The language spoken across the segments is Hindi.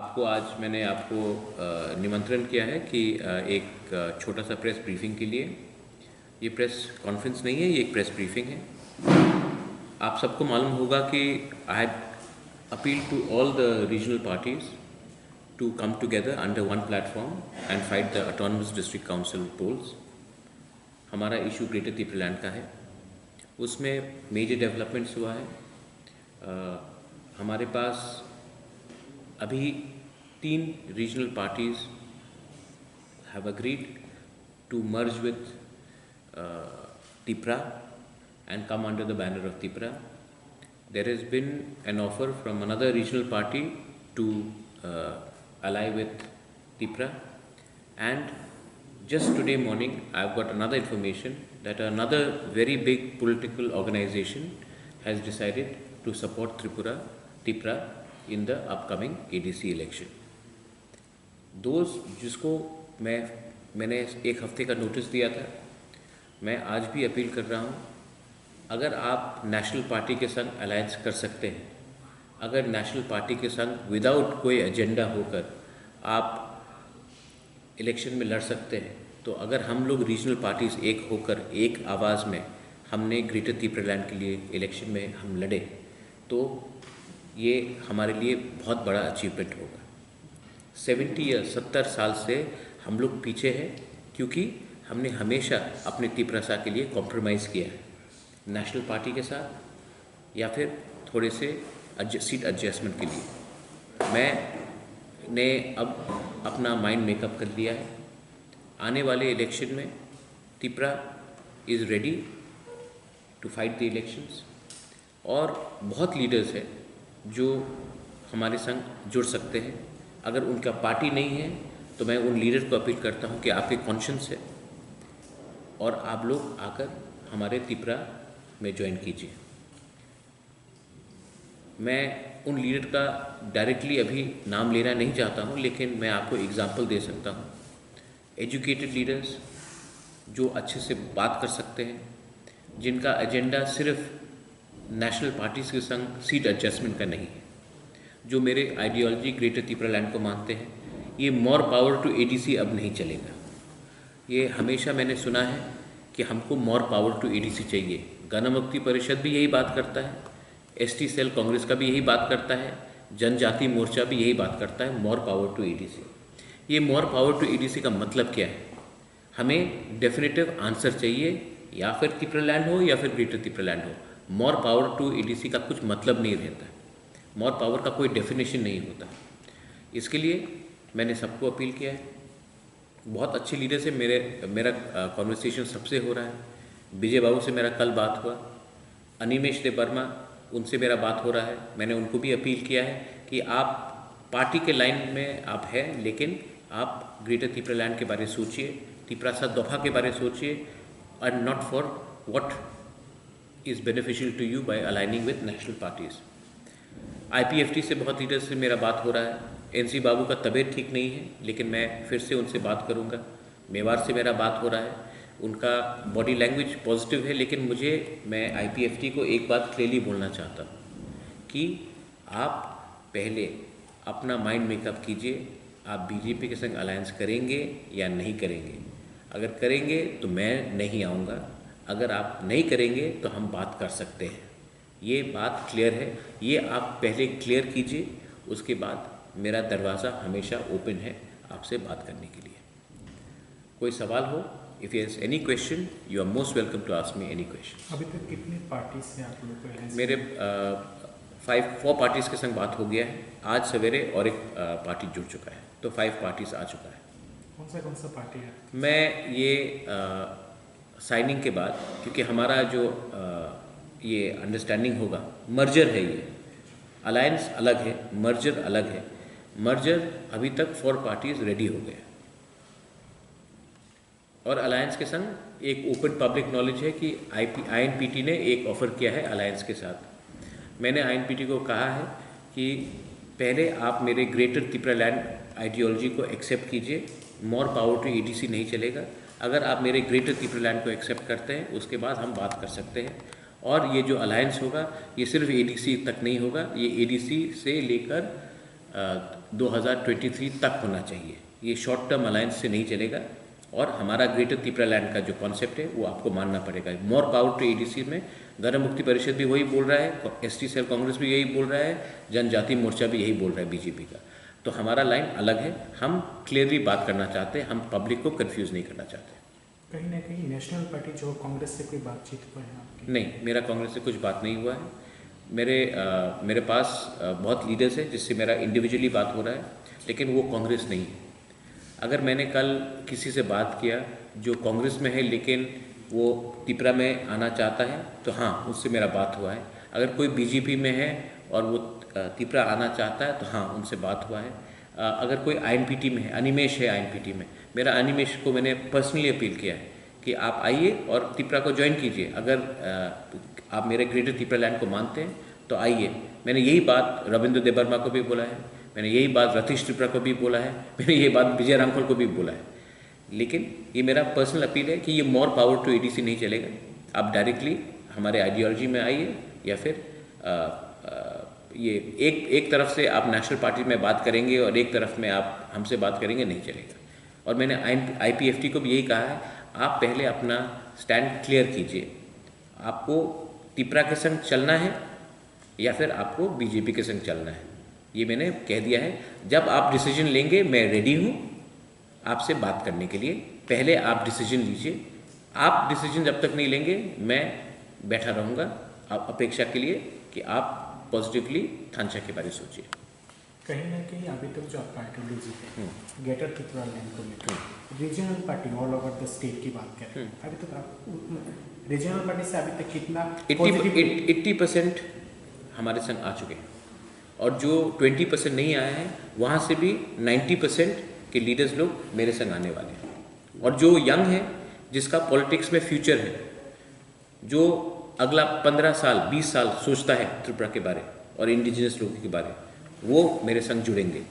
आपको आज मैंने आपको निमंत्रण किया है कि एक छोटा सा प्रेस ब्रीफिंग के लिए। ये प्रेस कॉन्फ्रेंस नहीं है, ये एक प्रेस ब्रीफिंग है। आप सबको मालूम होगा कि I have appeal to all the regional parties to come together under one platform and fight the autonomous district council polls. हमारा इशू ग्रेटर त्रिपुरालैंड का है, उसमें मेजर डेवलपमेंट्स हुआ है। हमारे पास अभी 3 regional parties have agreed to merge with TIPRA and come under the banner of TIPRA. There has been an offer from another regional party to ally with TIPRA, and just today morning I've got another information that another very big political organization has decided to support TIPRA in the upcoming ADC election. जिसको मैंने एक हफ्ते का नोटिस दिया था, मैं आज भी अपील कर रहा हूँ, अगर आप नेशनल पार्टी के संग अलायंस कर सकते हैं, अगर नेशनल पार्टी के संग विदाउट कोई एजेंडा होकर आप इलेक्शन में लड़ सकते हैं, तो अगर हम लोग रीजनल पार्टीज एक होकर एक आवाज़ में हमने ग्रेटर त्रिपुरालैंड के लिए इलेक्शन में हम लड़े, तो ये हमारे लिए बहुत बड़ा अचीवमेंट होगा। 70 साल से हम लोग पीछे हैं, क्योंकि हमने हमेशा अपने त्रिपुरा के लिए कॉम्प्रोमाइज़ किया है, नेशनल पार्टी के साथ या फिर थोड़े से सीट एडजस्टमेंट के लिए। मैंने अब अपना माइंड मेकअप कर लिया है। आने वाले इलेक्शन में Tripura is ready to fight the elections, और बहुत लीडर्स हैं जो हमारे संग जुड़ सकते हैं। अगर उनका पार्टी नहीं है तो मैं उन लीडर को अपील करता हूं कि आपके कॉन्शियस है और आप लोग आकर हमारे त्रिपुरा में ज्वाइन कीजिए। मैं उन लीडर का डायरेक्टली अभी नाम लेना नहीं चाहता हूं, लेकिन मैं आपको एग्जांपल दे सकता हूं। एजुकेटेड लीडर्स जो अच्छे से बात कर सकते हैं, जिनका एजेंडा सिर्फ नेशनल पार्टीज़ के संग सीट एडजस्टमेंट का नहीं है, जो मेरे आइडियोलॉजी ग्रेटर त्रिपुरालैंड को मानते हैं। ये मोर पावर टू एडीसी अब नहीं चलेगा। ये हमेशा मैंने सुना है कि हमको मोर पावर टू एडीसी चाहिए। गणमुक्ति परिषद भी यही बात करता है, एसटी सेल कांग्रेस का भी यही बात करता है, जनजाति मोर्चा भी यही बात करता है, मोर पावर टू एडीसी। ये मोर पावर टू एडीसी का मतलब क्या है? हमें डेफिनेटिव आंसर चाहिए, या फिर त्रिपुरालैंड हो या फिर ग्रेटर त्रिपुरालैंड हो। मोर पावर टू एडीसी का कुछ मतलब नहीं रहता है, मोर पावर का कोई डेफिनेशन नहीं होता। इसके लिए मैंने सबको अपील किया है। बहुत अच्छे लीडर से मेरा कॉन्वर्सेशन सबसे हो रहा है। विजय बाबू से मेरा कल बात हुआ, अनिमेश देव वर्मा उनसे मेरा बात हो रहा है। मैंने उनको भी अपील किया है कि आप पार्टी के लाइन में आप हैं, लेकिन आप ग्रेटर त्रिपुरालैंड के बारे में सोचिए, त्रिपुरा दफा के बारे में सोचिए, and not for what is beneficial to you by aligning with national parties. IPFT से बहुत लीडर से मेरा बात हो रहा है। एनसी बाबू का तबीयत ठीक नहीं है, लेकिन मैं फिर से उनसे बात करूंगा। मेवाड़ से मेरा बात हो रहा है, उनका बॉडी लैंग्वेज पॉजिटिव है, लेकिन मैं आईपीएफटी को एक बात क्लियरली बोलना चाहता हूँ कि आप पहले अपना माइंड मेकअप कीजिए, आप बीजेपी के संग अलायंस करेंगे या नहीं करेंगे। अगर करेंगे तो मैं नहीं आऊँगा, अगर आप नहीं करेंगे तो हम बात कर सकते हैं। ये बात क्लियर है, ये आप पहले क्लियर कीजिए, उसके बाद मेरा दरवाज़ा हमेशा ओपन है आपसे बात करने के लिए। कोई सवाल हो, if you have any question, you are most welcome to ask me any question. अभी तक कितने पार्टी से आप लोग को? मेरे 4 पार्टीज़ के संग बात हो गया है। आज सवेरे और एक पार्टी जुड़ चुका है, तो 5 पार्टीज़ आ चुका है। कौन सा पार्टी है? मैं ये साइनिंग के बाद, क्योंकि हमारा जो ये अंडरस्टैंडिंग होगा, मर्जर है, ये अलायंस अलग है, मर्जर अलग है। मर्जर अभी तक 4 पार्टीज रेडी हो गए, और अलायंस के संग एक ओपन पब्लिक नॉलेज है कि आईएनपीटी ने एक ऑफ़र किया है अलायंस के साथ। मैंने आईएनपीटी को कहा है कि पहले आप मेरे ग्रेटर त्रिपुरालैंड आइडियोलॉजी को एक्सेप्ट कीजिए, मोर पावर टू एडीसी नहीं चलेगा। अगर आप मेरे ग्रेटर त्रिपुरालैंड को एक्सेप्ट करते हैं, उसके बाद हम बात कर सकते हैं। और ये जो अलायंस होगा, ये सिर्फ एडीसी तक नहीं होगा, ये एडीसी से लेकर 2023 तक होना चाहिए। ये शॉर्ट टर्म अलायंस से नहीं चलेगा और हमारा ग्रेटर त्रिपुरा लैंड का जो कॉन्सेप्ट है वो आपको मानना पड़ेगा। मोर पावर टू एडीसी में गण मुक्ति परिषद भी वही बोल रहा है, एसटी सेल कांग्रेस भी यही बोल रहा है, जनजाति मोर्चा भी यही बोल रहा है बीजेपी का। तो हमारा लाइन अलग है, हम क्लियरली बात करना चाहते हैं, हम पब्लिक को कंफ्यूज नहीं करना चाहते। कहीं ना कहीं नेशनल पार्टी जो कांग्रेस से कोई बातचीत हुआ है आपकी? नहीं, मेरा कांग्रेस से कुछ बात नहीं हुआ है। मेरे पास बहुत लीडर्स हैं जिससे मेरा इंडिविजुअली बात हो रहा है, लेकिन वो कांग्रेस नहीं है। अगर मैंने कल किसी से बात किया जो कांग्रेस में है लेकिन वो त्रिपुरा में आना चाहता है तो हाँ, उससे मेरा बात हुआ है। अगर कोई बीजेपी में है और वो त्रिपुरा आना चाहता है तो हाँ, उनसे बात हुआ है। अगर कोई आईएनपीटी में है, अनिमेश है आईएनपीटी में, मेरा अनिमेश को मैंने पर्सनली अपील किया है कि आप आइए और त्रिपुरा को ज्वाइन कीजिए। अगर आप मेरे ग्रेटर त्रिपुरा लैंड को मानते हैं तो आइए। मैंने यही बात रविंद्र देबर्मा को भी बोला है, मैंने यही बात रतीश त्रिपुरा को भी बोला है, मैंने यही बात विजय रामफल को भी बोला है। लेकिन ये मेरा पर्सनल अपील है कि ये मोर पावर टू एडीसी नहीं चलेगा। आप डायरेक्टली हमारे आइडियोलॉजी में आइए या फिर ये एक तरफ से आप नेशनल पार्टी में बात करेंगे और एक तरफ में आप हमसे बात करेंगे, नहीं चलेगा। और मैंने आईपीएफटी को भी यही कहा है, आप पहले अपना स्टैंड क्लियर कीजिए। आपको त्रिपुरा के संग चलना है या फिर आपको बीजेपी के संग चलना है, ये मैंने कह दिया है। जब आप डिसीजन लेंगे मैं रेडी हूँ आपसे बात करने के लिए। पहले आप डिसीजन लीजिए। आप डिसीजन जब तक नहीं लेंगे मैं बैठा रहूँगा आप अपेक्षा के लिए कि आप पॉजिटिवली थानचा के बारे में सोचिए। कहीं ना कहीं अभी तक जो आप पार्टी जीते ग्रेटर त्रिपुरा लैंड को लेकर regional party all over the state की बात करें, अभी तक आप रीजनल पार्टी से अभी तक कितना 80% हमारे संग आ चुके हैं और जो 20% नहीं आए हैं वहाँ से भी 90% के लीडर्स लोग मेरे संग आने वाले हैं। और जो यंग है, जिसका पॉलिटिक्स में फ्यूचर है, जो अगला 15 साल 20 साल सोचता है त्रिपुरा के बारे और इंडिजिनस लोगों के बारे, वो मेरे संग जुड़ेंगे।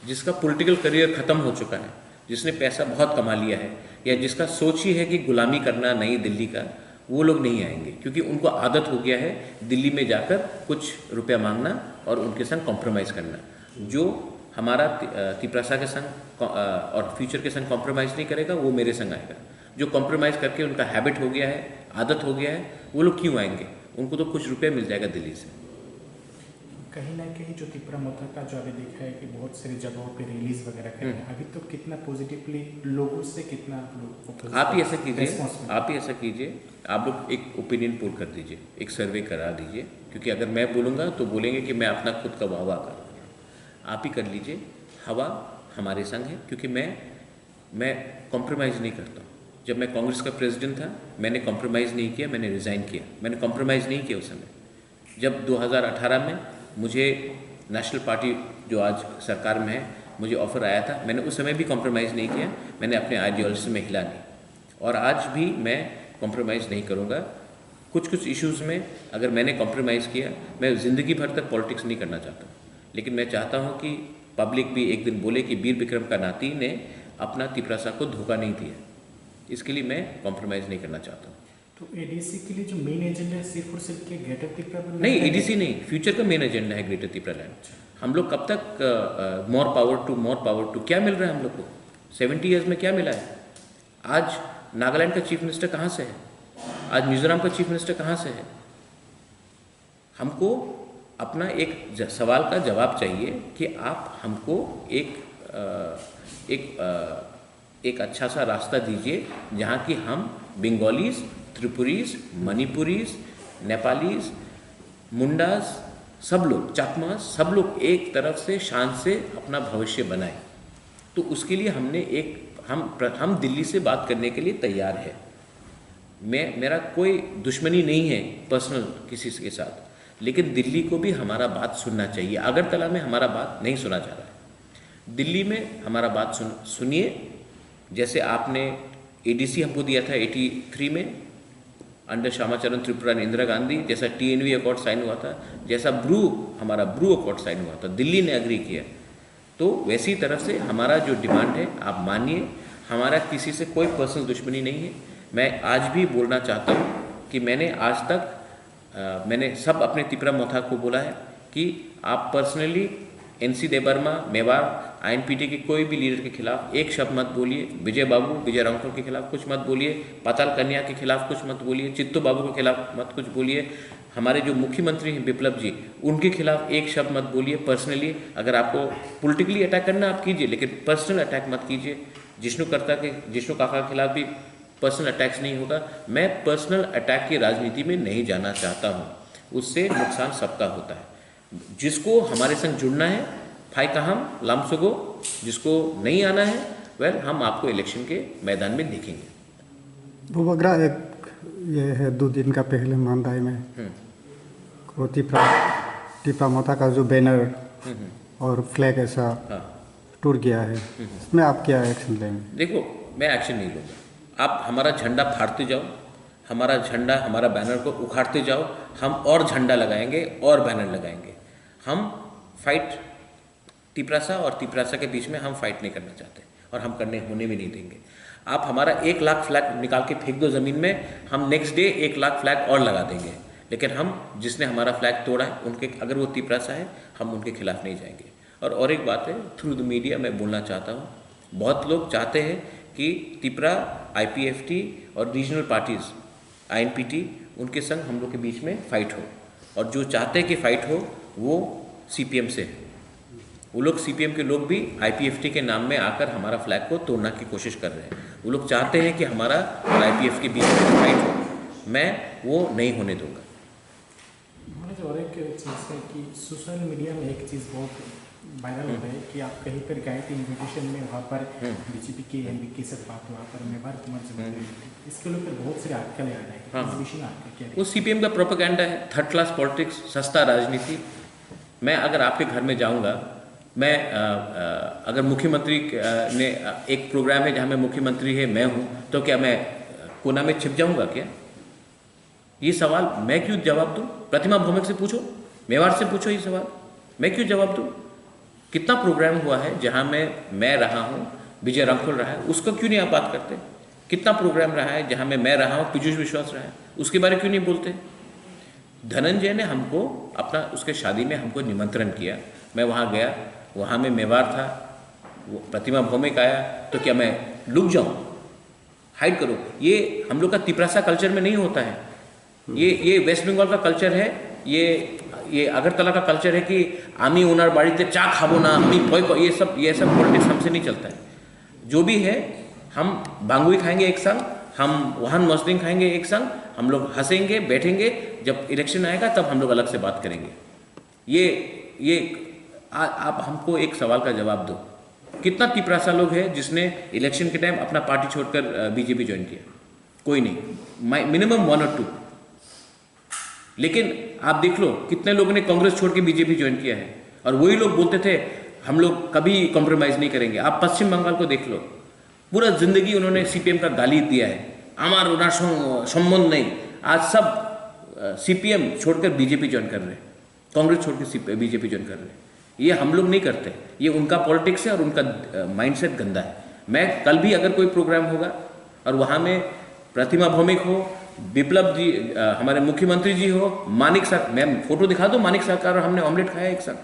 जिसका पॉलिटिकल करियर ख़त्म हो चुका है, जिसने पैसा बहुत कमा लिया है या जिसका सोच ही है कि गुलामी करना नई दिल्ली का, वो लोग नहीं आएंगे क्योंकि उनको आदत हो गया है दिल्ली में जाकर कुछ रुपया मांगना और उनके संग कॉम्प्रोमाइज़ करना। जो हमारा त्रिपुरा के संग और फ्यूचर के संग कॉम्प्रोमाइज़ नहीं करेगा वो मेरे संग आएगा। जो कॉम्प्रोमाइज़ करके उनका हैबिट हो गया है, आदत हो गया है, वो लोग क्यों आएंगे? उनको तो कुछ रुपया मिल जाएगा दिल्ली से। कहीं ना कहीं जो त्रिपुरा मोर्चा का जो अभी देखा है कि बहुत सारी जगहों पे रिलीज वगैरह कर रहे हैं, अभी तो कितना पॉजिटिवली लोगों से कितना लोग आप ही ऐसा कीजिए, आप लोग एक ओपिनियन पोल कर दीजिए, एक सर्वे करा दीजिए, क्योंकि अगर मैं बोलूँगा तो बोलेंगे कि मैं अपना खुद का वाह कर। आप ही कर लीजिए, हवा हमारे संग है क्योंकि मैं कॉम्प्रोमाइज़ नहीं करता हूँ। जब मैं कांग्रेस का प्रेसिडेंट था मैंने कॉम्प्रोमाइज़ नहीं किया, मैंने रिज़ाइन किया, मैंने कॉम्प्रोमाइज़ नहीं किया उस समय। जब 2018 में मुझे नेशनल पार्टी जो आज सरकार में है मुझे ऑफ़र आया था, मैंने उस समय भी कॉम्प्रोमाइज़ नहीं किया, मैंने अपने आइडियोलॉजी में हिला नहीं और आज भी मैं कॉम्प्रोमाइज़ नहीं करूँगा। कुछ इश्यूज़ में अगर मैंने कॉम्प्रोमाइज़ किया, मैं ज़िंदगी भर तक पॉलिटिक्स नहीं करना चाहता, लेकिन मैं चाहता हूँ कि पब्लिक भी एक दिन बोले कि वीर विक्रम का नाती ने अपना त्रिपुरा को धोखा नहीं दिया। इसके लिए मैं कॉम्प्रोमाइज़ नहीं करना चाहता हूँ। तो एडीसी के लिए जो मेन एजेंडा है सिर्फ और सिर्फ के ग्रेटर त्रिपुरा नहीं, एडीसी नहीं, फ्यूचर का मेन एजेंडा है ग्रेटर त्रिपुरा लैंड। हम लोग कब तक मोर पावर टू क्या मिल रहा है हम लोग को? 70 ईयर्स में क्या मिला है? आज नागालैंड का चीफ मिनिस्टर कहाँ से है? आज मिजोरम का चीफ मिनिस्टर कहाँ से है? हमको अपना एक सवाल का जवाब चाहिए कि आप हमको एक अच्छा सा रास्ता दीजिए जहाँ कि हम बंगालीज, त्रिपुरीज, मणिपुरीज, नेपालीज, मुंडास, सब लोग, चकमा, सब लोग एक तरफ से शान से अपना भविष्य बनाएं। तो उसके लिए हम दिल्ली से बात करने के लिए तैयार है। मेरा कोई दुश्मनी नहीं है पर्सनल किसी के साथ, लेकिन दिल्ली को भी हमारा बात सुनना चाहिए। अगरतला में हमारा बात नहीं सुना जा रहा है, दिल्ली में हमारा बात सुनिए। जैसे आपने एडीसी हमको दिया था 83 में अंडर श्यामाचरण त्रिपुरा और इंदिरा गांधी, जैसा टीएनवी अकॉर्ड साइन हुआ था, जैसा हमारा ब्रू अकॉर्ड साइन हुआ था, दिल्ली ने अग्री किया। तो वैसी तरफ से हमारा जो डिमांड है आप मानिए। हमारा किसी से कोई पर्सनल दुश्मनी नहीं है। मैं आज भी बोलना चाहता हूँ कि मैंने आज तक मैंने सब अपने त्रिपुरा मोथा को बोला है कि आप पर्सनली एनसी देबर्मा, मेवाड़, आईएनपीटी के कोई भी लीडर के खिलाफ एक शब्द मत बोलिए। विजय बाबू, विजय रामपुर के खिलाफ कुछ मत बोलिए। पाताल कन्या के खिलाफ कुछ मत बोलिए। चित्तू बाबू के खिलाफ मत कुछ बोलिए। हमारे जो मुख्यमंत्री हैं बिप्लब जी, उनके खिलाफ एक शब्द मत बोलिए। पर्सनली अगर आपको पॉलिटिकली अटैक करना आप कीजिए, लेकिन पर्सनल अटैक मत कीजिए। जिष्णु काका के खिलाफ भी पर्सनल अटैक्स नहीं होगा। मैं पर्सनल अटैक की राजनीति में नहीं जाना चाहता हूँ, उससे नुकसान सबका होता है। जिसको हमारे संग जुड़ना है फाई कहम लामसुगो, जिसको नहीं आना है वेल हम आपको इलेक्शन के मैदान में देखेंगे। वो बगरा एक ये है 2 दिन का पहले मानदाई में को टिपरा माता का जो बैनर और फ्लैग ऐसा टूट गया है, इसमें आप क्या एक्शन लेंगे? देखो, मैं एक्शन नहीं लूँगा। आप हमारा झंडा फाड़ते जाओ, हमारा झंडा हमारा बैनर को उखाड़ते जाओ, हम और झंडा लगाएंगे और बैनर लगाएंगे। हम फाइट तिपरासा और तिपरासा के बीच में हम फाइट नहीं करना चाहते और हम करने होने भी नहीं देंगे। आप हमारा 1 लाख फ्लैग निकाल के फेंक दो ज़मीन में, हम नेक्स्ट डे 1 लाख फ्लैग और लगा देंगे। लेकिन हम जिसने हमारा फ्लैग तोड़ा है उनके, अगर वो तिपरासा है, हम उनके खिलाफ नहीं जाएंगे। और एक बात है, थ्रू द मीडिया मैं बोलना चाहता हूँ, बहुत लोग चाहते हैं कि तिपरा, IPFT और रीजनल पार्टीज़ INPT उनके संग हम लोग के बीच में फ़ाइट हो। और जो चाहते हैं कि फ़ाइट हो वो CPM से है। वो लोग CPM के लोग भी IPFT के नाम में आकर हमारा फ्लैग को तोड़ने की कोशिश कर रहे हैं। वो लोग चाहते हैं कि हमारा और IPF के बीच में फाइट हो। मैं वो नहीं होने दूंगा। और एक चीज़ है कि सोशल मीडिया में एक चीज़ बहुत वायरल होता है कि आप कहीं पर गए थे इन्विटेशन में, वहाँ पर BJP के MP के साथ बात, वहाँ पर मेवाड़ कुमार से इसके ऊपर बहुत सारे आर्टिकल आ रहे हैं। इस विषय में आपका क्या है? वो CPM का प्रोपेगेंडा है, 3rd क्लास पॉलिटिक्स, सस्ता राजनीति। मैं अगर आपके घर में जाऊँगा, मैं अगर मुख्यमंत्री ने एक प्रोग्राम है जहाँ मैं मुख्यमंत्री है मैं हूँ, तो क्या मैं कोना में छिप जाऊँगा क्या? ये सवाल मैं क्यों जवाब दूँ? प्रतिमा भौमिक से पूछो, मेवाड़ से पूछो ये सवाल, मैं क्यों जवाब दूँ? कितना प्रोग्राम हुआ है जहाँ मैं रहा हूँ, विजय रामपुर रहा है, उसको क्यों नहीं आप बात करते? कितना प्रोग्राम रहा है जहाँ मैं रहा हूँ, पीयूष विश्वास रहा है, उसके बारे क्यों नहीं बोलते? धनंजय ने हमको अपना उसके शादी में हमको निमंत्रण किया, मैं वहाँ गया, वहाँ में मेवाड़ था, वो प्रतिमा भौमिक आया, तो क्या मैं लुक जाऊँ, हाइड करूँ? ये हम लोग का तिपरासा कल्चर में नहीं होता है। ये वेस्ट बंगाल का कल्चर है, ये अगरतला का कल्चर है कि आमी ओनार बाड़ीते चा खाबो ना, हमी भय, ये सब पॉलिटिक्स हमसे नहीं चलता है। जो भी है, हम बांगुई खाएंगे एक संग, हम वहान मस्लिम खाएंगे एक संग, हम लोग हंसेंगे, बैठेंगे, जब इलेक्शन आएगा तब हम लोग अलग से बात करेंगे। ये आप हमको एक सवाल का जवाब दो, कितना तिपरासा लोग हैं जिसने इलेक्शन के टाइम अपना पार्टी छोड़कर BJP ज्वाइन किया? कोई नहीं, मिनिमम 1 और 2। लेकिन आप देख लो कितने लोगों ने कांग्रेस छोड़ के BJP ज्वाइन किया है, और वही लोग बोलते थे हम लोग कभी कॉम्प्रोमाइज़ नहीं करेंगे। आप पश्चिम बंगाल को देख लो, पूरा जिंदगी उन्होंने CPM का गाली दिया है, हमार उनर संबंध नहीं। आज सब CPM छोड़कर BJP ज्वाइन कर रहे हैं, कांग्रेस छोड़ के BJP ज्वाइन कर रहे हैं। ये हम लोग नहीं करते, ये उनका पॉलिटिक्स है और उनका माइंडसेट गंदा है। मैं कल भी अगर कोई प्रोग्राम होगा और वहाँ में प्रतिमा भौमिक हो, बिप्लब जी हमारे मुख्यमंत्री जी हो, मानिक सर, मैं फोटो दिखा दूँ, मानिक सरकार और हमने ऑमलेट खाया एक साथ,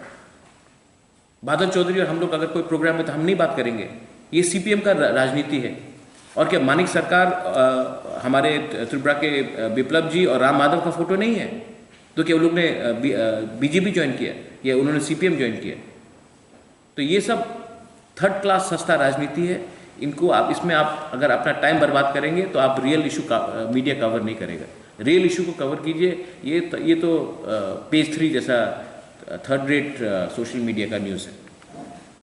बादल चौधरी और हम लोग अगर कोई प्रोग्राम है तो हम नहीं बात करेंगे। ये CPM का राजनीति है। और क्या मानिक सरकार हमारे त्रिपुरा के बिप्लब जी और राम माधव का फोटो नहीं है? तो क्या वो लोग ने BJP ज्वाइन किया या उन्होंने CPM ज्वाइन किया? तो ये सब 3rd क्लास सस्ता राजनीति है। इनको आप, इसमें आप अगर अपना टाइम बर्बाद करेंगे तो आप रियल इशू का मीडिया कवर नहीं करेगा। रियल इशू को कवर कीजिए। ये तो पेज 3 जैसा 3rd रेट सोशल मीडिया का न्यूज़ है।